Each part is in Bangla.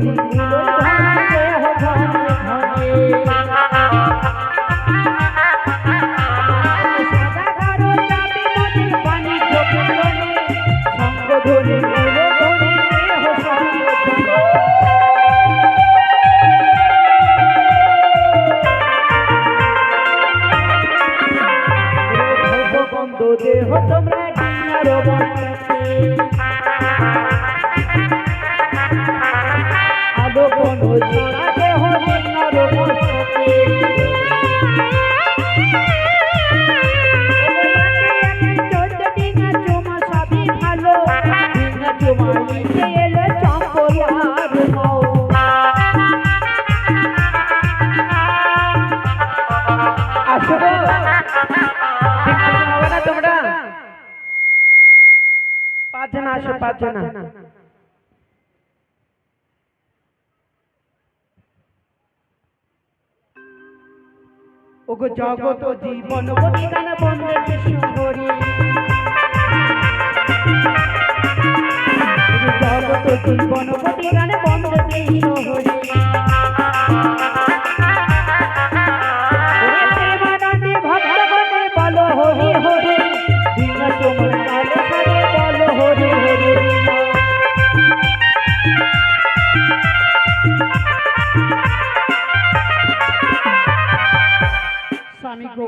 এলো ধনে দেহ ধনে ধনে সাদা কারো চাপে মনে বাণিজ্য পূরণে সঙ্গ ধরে এলো ধনে দেহ সঙ্গ ধনে ভগবন্ধ দেহ তোমরা ডিঙার বন্ধাতে আলো কোন ছড়া দেহ ডিঙার বন্ধাতে চোদ্দ ডিঙা চোমা সবই ভালো ডিঙা চোমা নিচে এলো চম্পলার মাও আসো তোমরা পাঁচজন আসো পাঁচজন ওগো জগত জীবন বলিদান বন্দে কৃষ্ণ হরি জগত জীবন বলিদান বন্দে কৃষ্ণ হরি প্রেমানন্দে ভক্তগণে বলো হরি হরি দিন তোমার কালে ছাড়ে বলো হরি হরি স্বামী গো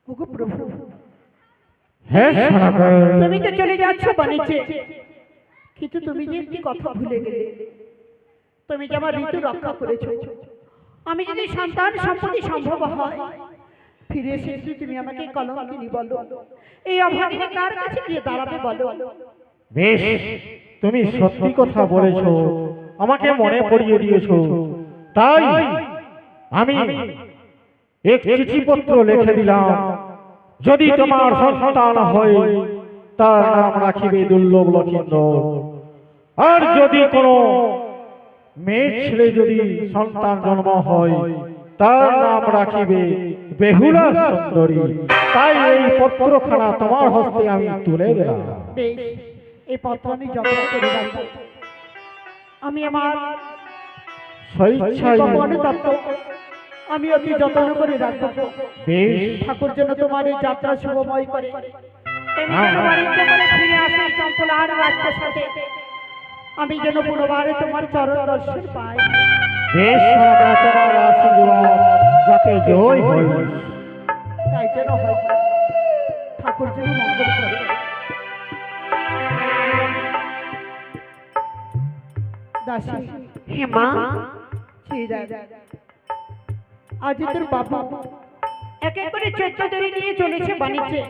ওগো প্রভু হ্যাঁ তুমি তো চলে যাচ্ছ বাণিজ্যে কিন্তু তুমি যে একটি কথা ভুলে গেলে তুমি যে আমার ঋতু রক্ষা করেছো আমি যদি সন্তান সম্পত্তি সম্ভব হয় ফিরে এসে তুমি আমাকে কলঙ্কিনী বলো এই অভাগিনী কার কাছে গিয়ে দাঁড়াবে বলো বেশ তুমি সত্যি কথা বলেছো আমাকে মনে পড়িয়ে দিয়েছো তাই আমি এক চিঠিপত্র লিখে দিলাম যদি তোমার সন্তান হয় তার নাম রাখিবে দুর্লভ লক্ষিন্দর আর যদি কোনো মেয়ে ছেলে যদি সন্তান জন্ম হয় তার নাম রাখিবে বেহুলা সুন্দরী তাই এই পত্রখানা তোমার হস্তে আমি তুলে দিলাম বেশ এই পত্র আমি যত্ন করে রাখবো আমি আমার স্বেচ্ছায় আমি অতি যত্ন করে রাখবো বেশ ঠাকুর যেন তোমার এই যাত্রা শুভময় করে ফিরে আসে চম্পলার রাজ্যের সাথে আমি যেন পুনরায় তোমার চরণ দর্শন পাই বেশ তোমার আশীর্বাদ যাতে জয় হয় তাই যেন হয় ঠাকুর যেন মঙ্গল করে দাসী হে মা আজ তোর বাবা এক এক করে 14 ধরে নিয়ে চলেছে বাণিজ্যে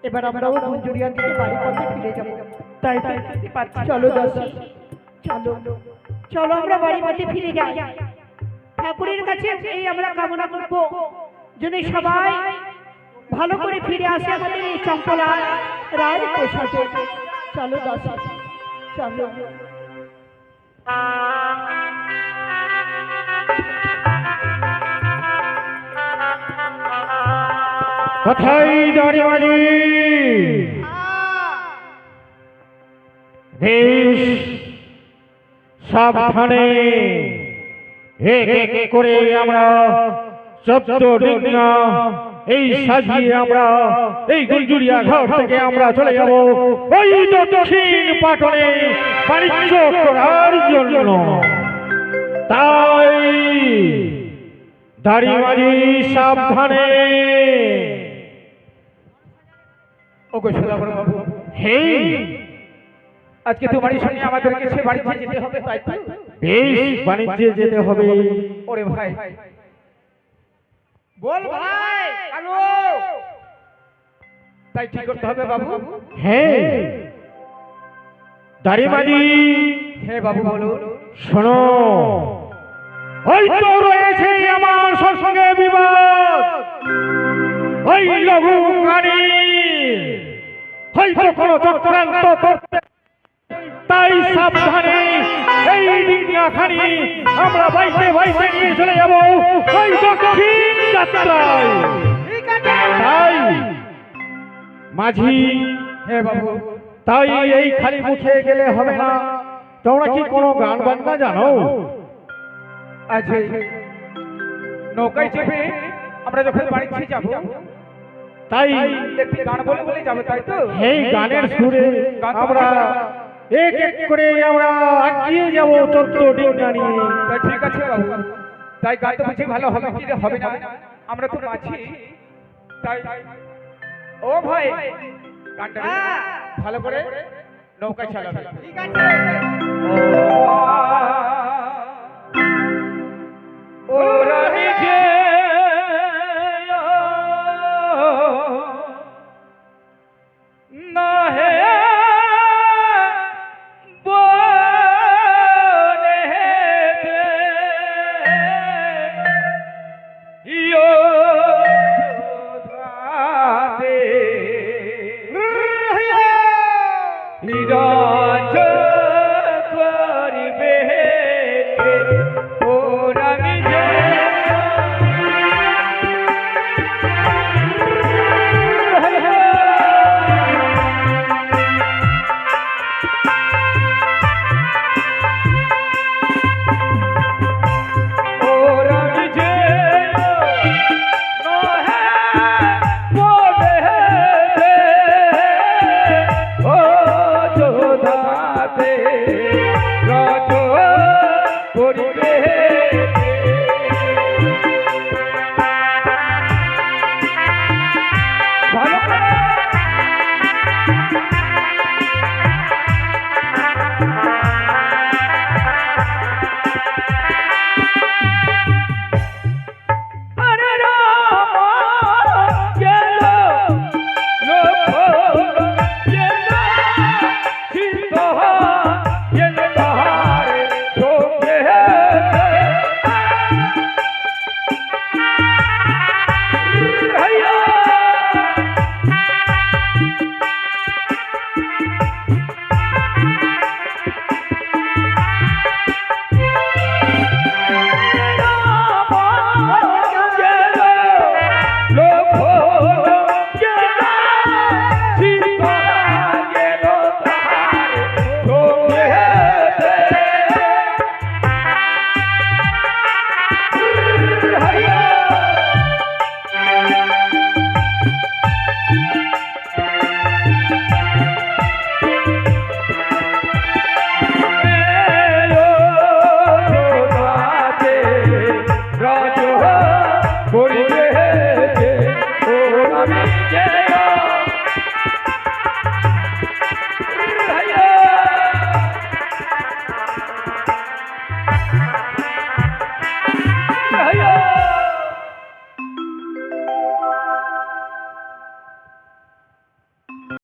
এবার আমরাও মঞ্জুরিয়ান থেকে বাড়ি পথে ফিরে যাব তাই চলো দাসী চলো চলো আমরা বাড়ি পথে ফিরে যাই ঠাকুরের কাছে এই আমরা কামনা করব যেন সবাই ভালো করে ফিরে আসে আমাদের এই চম্পলা রায় প্রসাদে চলো দাসী চলো কোথায় দাঁড়িয়ে বেশ সাবধানে এক এক করে আমরা 14 ডিঙ্গা এই সাজিয়ে আমরা এই গুলজুরিয়া ঘর থেকে আমরা চলে যাব ওই দক্ষিণ পাটনে বাণিজ্য করার জন্য তাই দাঁড়িয়ে সাবধানে ওগো সদাগর বাবু হে আজকে তোমারই সঙ্গে আমাদেরকে সে বাড়িতে যেতে হবে তাই তো বেশ বাণিজ্যে যেতে হবে ওরে ভাই বল ভাই হ্যালো তাই ঠিক করতে হবে বাবু হ্যাঁ দাঁড়িয়ে হ্যাঁ বাবু বলো শোনো ওই তো রয়েছে আমার সঙ্গে বিবাদ ওই লঘু গাড়ি হয়তো কোনো চক্রান্ত করতে তাই সাবধানে এই ডিঙ্গাখানি আমরা বাইতে বাইতে নিয়ে চলে যাব ওই দক্ষিণ যাত্রায় তাই মাঝি হ্যাঁ বাবু তাই এই খালি মুখে গেলে হবে না তোমরা কি কোনো গান বাজনা জানো? আচ্ছা নৌকায় চেপে আমরা যখন বাড়িতে যাব তাই একটি গান বলে বলে যাবে, তাই তো? এই গানের সুরে আমরা এক এক করে আমরা আগিয়ে যাব 14 ডিঙ্গা নিয়ে। তাই ঠিক আছে বাবু, তাই গানটা বুঝি ভালো হবে কি হবে না, আমরা তো আছি। তাই ও ভাই গানটা ভালো করে নৌকায় চালাবে। ঠিক আছে।